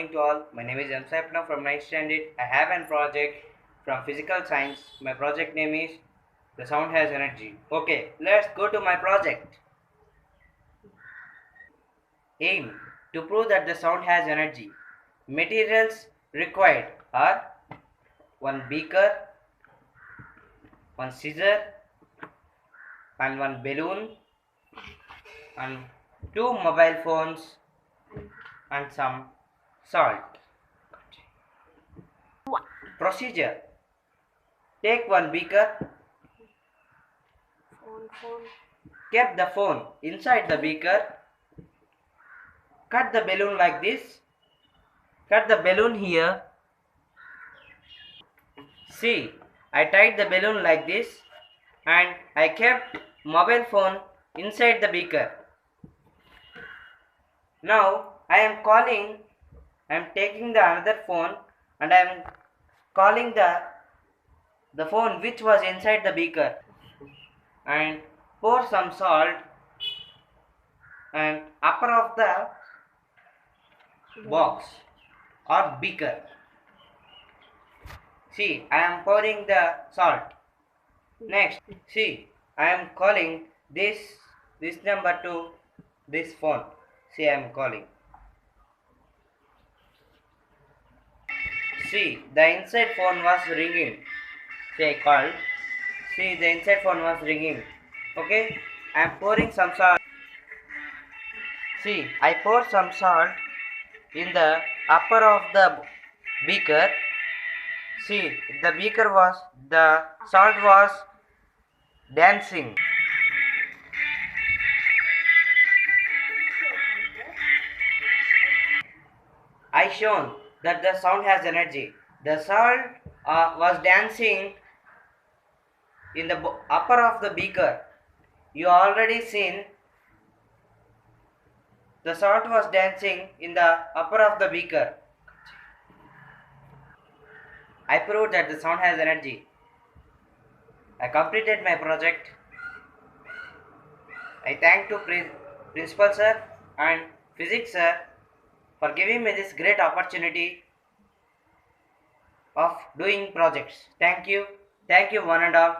morning to all. My name is Pranav from 9th standard. I have a project from physical science. My project name is The Sound Has Energy. Okay, let's go to my project. Aim to prove that the sound has energy. Materials required are one beaker, one scissor, and one balloon, and two mobile phones, and some salt. Procedure: take one beaker, keep the phone inside the beaker, cut the balloon like this, cut the balloon here. See, I tied the balloon like this and I kept mobile phone inside the beaker. Now I am taking the another phone and I am calling the phone which was inside the beaker and pour some salt and upper of the box or beaker. See, I am pouring the salt. Next, see, I am calling this number to this phone. See, I am calling. See, the inside phone was ringing. See, I called. See, the inside phone was ringing. Okay, I am pouring some salt. See, I poured some salt in the upper of the beaker. See, the salt was dancing. I shown that the sound has energy. The salt was dancing in the upper of the beaker. You already seen the salt was dancing in the upper of the beaker. I proved that the sound has energy. I completed my project. I thank to principal sir and physics sir for giving me this great opportunity of doing projects. Thank you one and all.